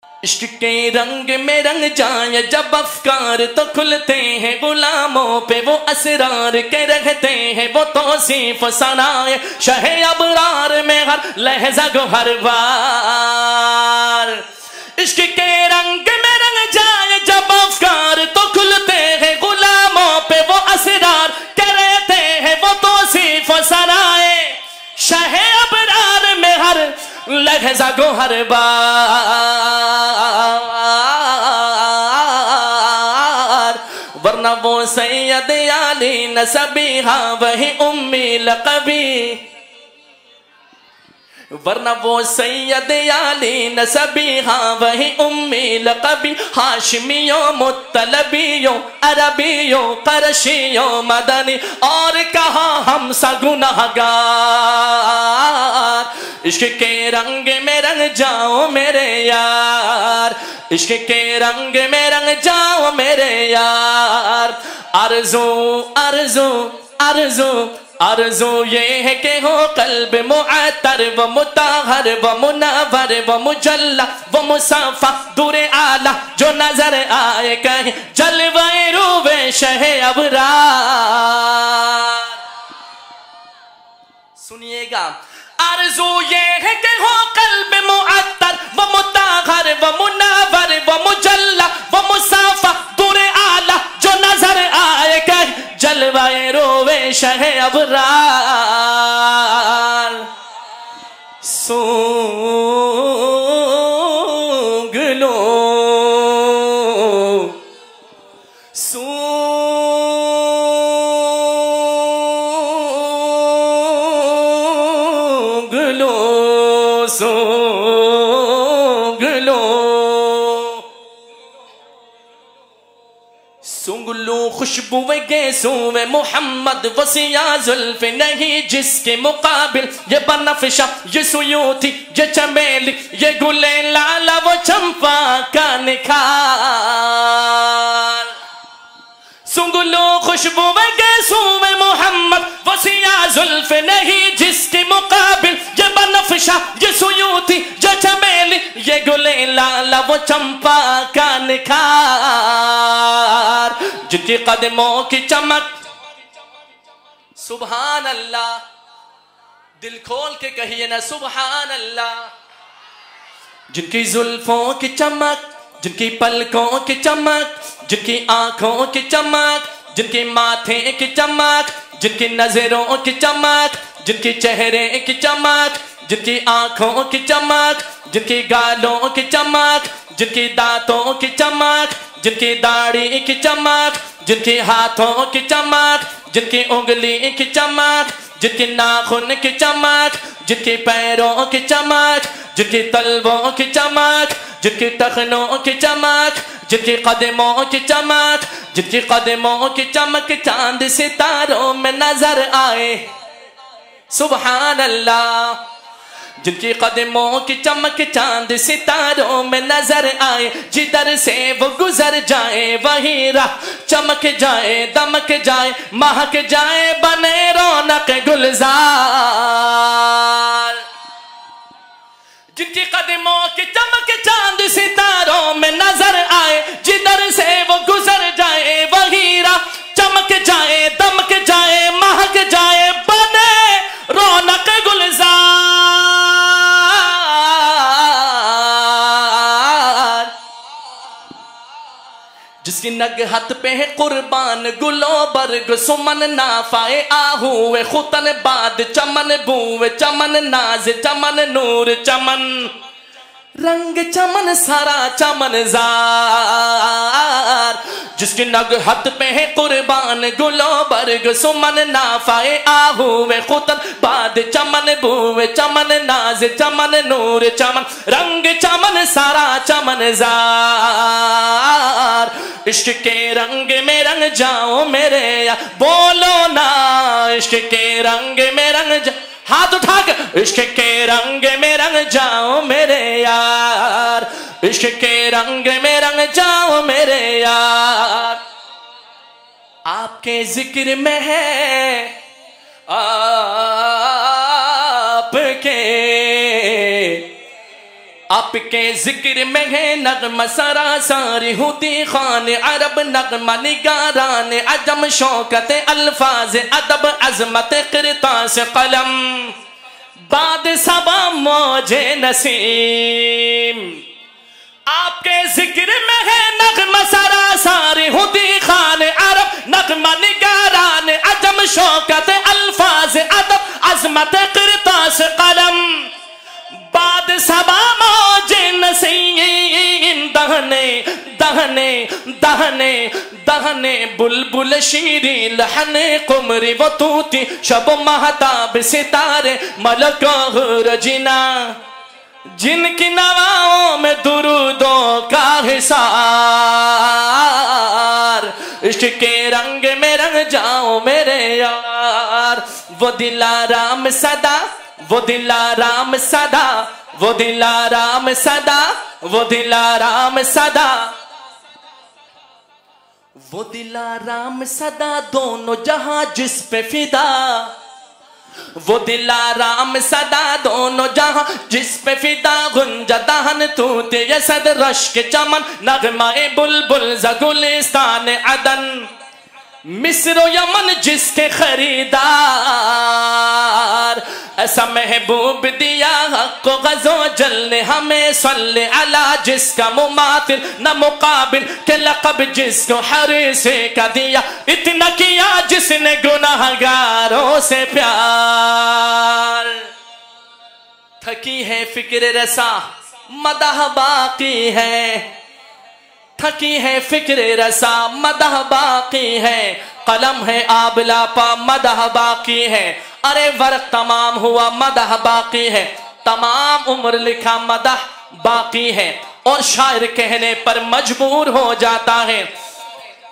इश्क के रंग में रंग जाए जब अफकार तो खुलते हैं गुलामों पे वो असरार के रखते हैं वो तौसीफ सनाए शहे अबरार में हर लहजा गो हर बार। इश्क के रंग में रंग जाए जब अफकार तो खुलते हैं गुलामों पे वो असरार के रहते हैं वो तौसीफ सनाए शहे अबरार में हर लहजा गो हर बार। वरना वो सैयद आली नसबी हाँ वही उम्मी लक़बी, वरना वो सैयद आली नसबी हाँ वही उम्मी लक़बी। हाशिमियों मुत्तलबियों अरबियों क़रशियों मदनी और कहाँ हम सा गुनहगार। इश्क के रंग में रंग जाओ मेरे यार, इश्क के रंग में रंग जाओ मेरे यार। आरज़ू आरज़ू आरज़ू आरज़ू ये है कि हो कल्ब मुअत्तर व मुताहर व मुनव्वर व मुजल्ला व मुसफ़ा दूरे आला जो नजर आए कहीं जलवाए रूबे शहे अबरार। सुनिएगा, आरज़ू ये है कि हो कल्ब मुअत्तर व मुताहर व मुनव्वर व मुजल्ला व मुसफ़ा दूरे आला जो नजर आए कहीं जलवाए रोवे शहे अबरार। सूंघ लो सूंघ लो सूंघ लो सूंघ लो खुशबू गेसूं मोहम्मद वसिया जुल्फ नहीं जिसके मुकाबिल ये बनफशा ये सुयूती ये चमेली ये गुले लाला वो चंपा का निखार। सूंघ लो खुशबू गेसूं मोहम्मद वसिया जुल्फ नहीं जिसके मुकाबिल ये बनफशा ये सुयूती ये चमेली ये गुले लाला वो चंपा का निखार। जिनके कदमों की चमक सुभान अल्लाह, दिल खोल के कहिए ना सुभान अल्लाह। जिनकी जुल्फों की चमक, जिनकी पलकों की चमक, जिनकी आंखों की चमक, जिनके माथे की चमक, जिनकी नजरों की चमक, जिनके चेहरे की चमक, जिनकी आंखों की चमक, जिनकी गालों की चमक, जिनकी दांतों की चमक, जिनकी दाढ़ी की चमक, जिनके हाथों की चमक, जिनकी उंगली की चमक, जिनके नाखून की चमक, जिनके पैरों की चमक, जिनकी तलवों की चमक, जिनकी टखनों की चमक, जिनके कदमों की चमक, जिनकी कदमों की चमक चांद सितारों में नजर आए सुभान अल्लाह। जिनकी कदमों की चमक चांद सितारों में नजर आए जिधर से वो गुजर जाए वही राह चमक जाए दमक जाए महक जाए बने रौनक गुलजार। जिनकी कदमों की चमक चांद सितारों में नजर आए जिधर से वो गुजर जाए वही राह चमक जाए दमक जाए महक जाए बने रौनक गुलजार। जिसकी नगहत पे है कुर्बान गुलो बरग सुमन नाफाए आहूए खुतन बाद चमन बूवे चमन नाज चमन नूर चमन रंग चमन सारा चमन जार। जिसकी नगहत पे है कुर्बान गुलो बरग सुमन नाफाए आहूए खुतन बाद चमन बूवे चमन नाज चमन नूर चमन रंग चमन सारा चमन जार। इश्क के रंग में रंग जाओ मेरे यार, बोलो ना इश्क के रंग में रंग हाथ उठा के इश्क के रंग में रंग जाओ मेरे यार, इश्क के रंग में रंग जाओ मेरे यार। आपके जिक्र में है आपके आपके जिक्र में है नगमा सरासर यहूदी खान अरब नगमा निगारान अजम शौकत अल्फाज अदब अजमत किरतास कलम बाद सबा मौजे नसीम। आपके जिक्र में है नगमा सरासर यहूदी खान अरब नगमा निगारान अजम शौकत अल्फाज अदब अजमत किरतास कलम बाद सबा मौजे नसीम। दहने दहने दहने दहने बुलबुल शीरी लहने कुमरी वो तूती शब महताब सितारे मलको रजीना जिनकी नवाओं में दुरूदों का हिसार। इश्क के रंग में रंग जाओ मेरे यार। वो दिलाराम सदा वो दिलाराम सदा वो दिलाराम सदा वो दिलाराम सदा वो दिलाराम सदा दोनों जहां जिस पे फिदा। वो दिलाराम सदा दोनों जहां जिस पे फिदा। गुंजा दहन तूते ये सद रश के चमन नगमाए बुलबुल ज़गुलिस्तान अदन मिस्र यमन जिसके खरीदार। ऐसा महबूब दिया हक़ गज़ो जल ने हमें सल्ले अला जिसका मुमातिल न मुकाबिल के लक़ब जिसको हरीसे का दिया। इतना किया जिसने गुनाहगारों से प्यार। थकी है फिक्र रसा मदह बाकी है। थकी है फिक्र रसा मदह बाकी है। कलम है आबला पा मदह बाकी है। अरे वर्क तमाम हुआ मदह बाकी है। तमाम उम्र लिखा मदह बाकी है। और शायर कहने पर मजबूर हो जाता है।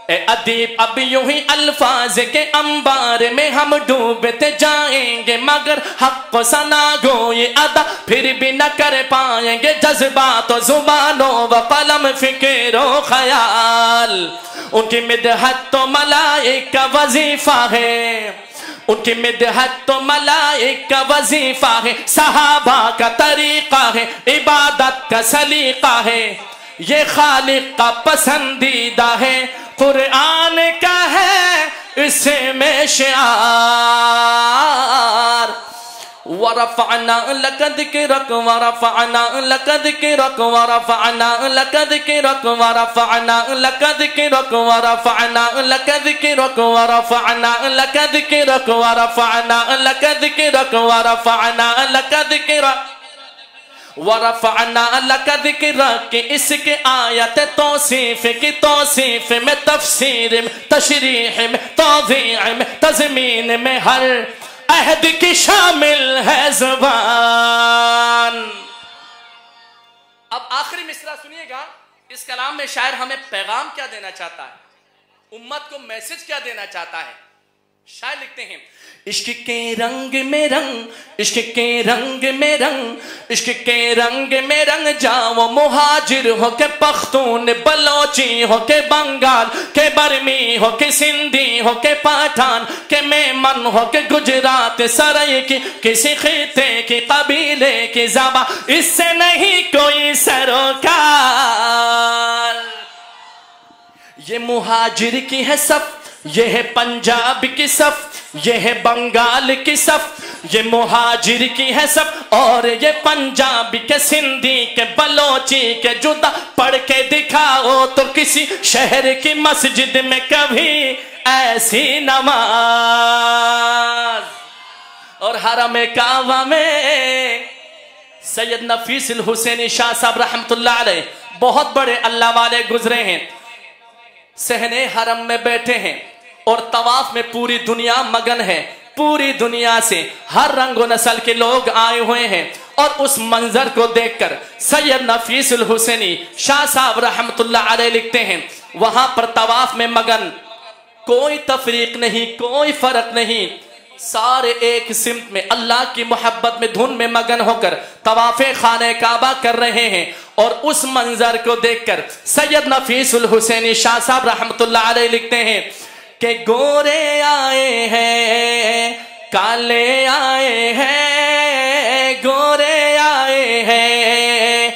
ए अदीब अब यूं ही अल्फाज के अंबार में हम डूबते जाएंगे मगर हक़ सना गो ये अदा फिर भी न कर पाएंगे। जज्बात तो जुबानों व कलम फिक्र ख्याल उनकी मिदहत तो मलाइक का वजीफा है। उनकी मिदहत तो मलाइक का वजीफा है। सहाबा का तरीका है इबादत का सलीका है। ये खालिक का पसंदीदा है। कुरान का है इसमें शिआर। वरफ़अना लक ज़िक्रक वरफ़अना लक ज़िक्रक वरफ़अना लक ज़िक्रक वरफ़अना लक ज़िक्रक वरफ़अना लक ज़िक्रक वरफ़अना लक ज़िक्रक वरफ़अना लक ज़िक्रक वरफ़अना लक ज़िक्रक वरफ़अना लक ज़िक्रक के इसके आयत तौसीफ़ की तौसीफ़ में तफ़सीर में तशरीह में तौज़ीअ में तज़मीन में हर अहद की शामिल है ज़ुबान। अब आखिरी मिसरा सुनिएगा। इस कलाम में शायर हमें पैगाम क्या देना चाहता है, उम्मत को मैसेज क्या देना चाहता है। शायर लिखते हैं इश्क के रंग में रंग इश्क के रंग में रंग इश्क के रंग में रंग जाओ मुहाजिर हो के पख्तून बलोची हो के बंगाल के बर्मी हो के सिंधी हो के पठान के मेमन हो के गुजरात सराय की किसी खिते की कबीले की ज़बा इससे नहीं कोई सरोकार। ये मुहाजिर की है सफ ये है पंजाब की सफ ये है बंगाल की सफ। ये मुहाजिर की है सब और ये पंजाबी के सिंधी के बलोची के जुदा पढ़ के दिखाओ तो किसी शहर की मस्जिद में कभी ऐसी नमाज। और हरम काबा में सैयद नफीस हुसैनी शाह साहब रहमतुल्लाह अलैह बहुत बड़े अल्लाह वाले गुजरे हैं। सहने हरम में बैठे हैं और तवाफ में पूरी दुनिया मगन है। पूरी दुनिया से हर रंग व नस्ल के लोग आए हुए हैं और उस मंजर को देखकर सैयद नफीस हुसैनी शाह साहब रहमतुल्लाह अलैह लिखते हैं वहां पर तवाफ में मगन, कोई तफरीक नहीं, कोई फर्क नहीं, सारे एक सिमत में अल्लाह की मोहब्बत में धुन में मगन होकर तवाफ़े खाने काबा कर रहे हैं। और उस मंजर को देखकर सैयद नफीस हुसैनी शाह साहब रहमतुल्लाह अलैह लिखते हैं कि गोरे आए हैं काले आए हैं, गोरे आए हैं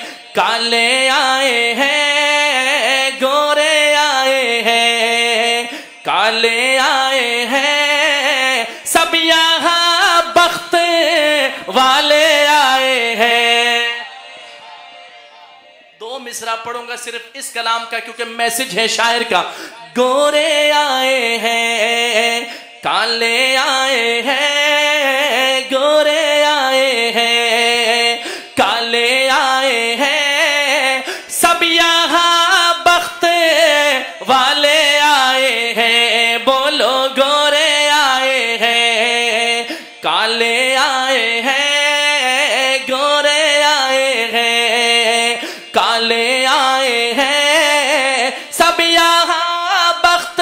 2 मिसरा पढ़ूंगा सिर्फ इस कलाम का, क्योंकि मैसेज है शायर का। गोरे आए हैं, काले आए हैं, गोरे आए हैं, काले आए हैं, सब यहाँ बख्त वाले आए हैं। बोलो गोरे आए हैं, काले आए हैं, गोरे आए हैं, काले आए हैं, सब यहाँ बख्त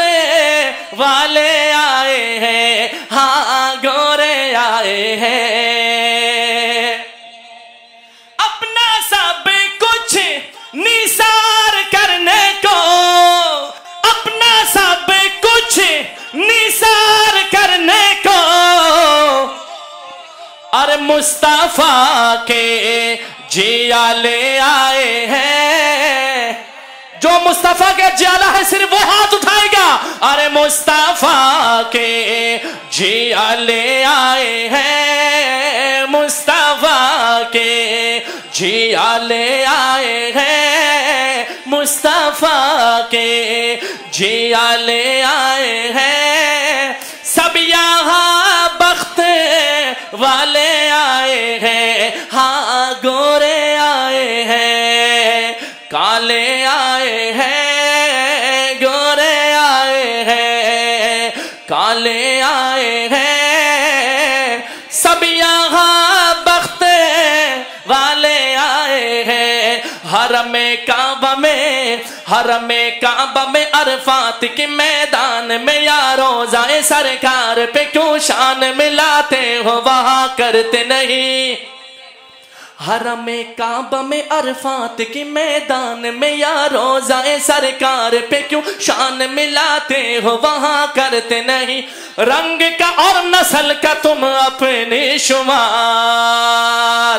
वाले आए हैं। हाँ गोरे आए हैं, अपना सब कुछ निसार करने को, अपना सब कुछ निसार करने को, और मुस्तफा के जियाले आए हैं। जो मुस्तफा के जियाला है सिर्फ वो हाथ उठाएगा। अरे मुस्तफा के जियाले आए हैं, मुस्तफा के जियाले आए हैं, मुस्तफा के जियाले आए हैं, सब यहाँ बख्त वाले आए हैं। हाँ गोरे आए हैं, काले आए हैं, गोरे आए हैं, काले आए हैं, सब यहाँ बख्त वाले आए हैं। हरमे काबा में, हरमे काबा में अरफात के मैदान में यारों जाए सरकार पे क्यों शान मिलाते हो, वहाँ करते नहीं। हरमे काबा में अरफात के मैदान में यारों जाए सरकार पे क्यों शान मिलाते हो, वहाँ करते नहीं। रंग का और नस्ल का तुम अपने शुमार,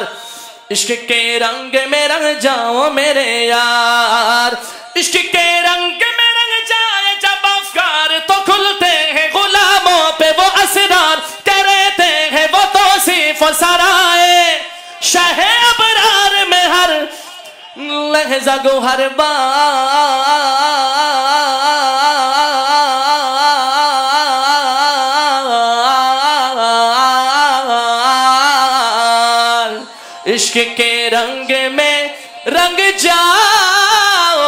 इश्क के रंग में रंग जाओ मेरे यार, इश्क के रंग में रंग जाए जब अफकार तो खुलते हैं गुलामों पे वो असरार, करते हैं वो तौसीफ सराए शाह अबरार में हर लहजा गो हर बार। इश्क के रंग में रंग जाओ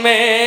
मैं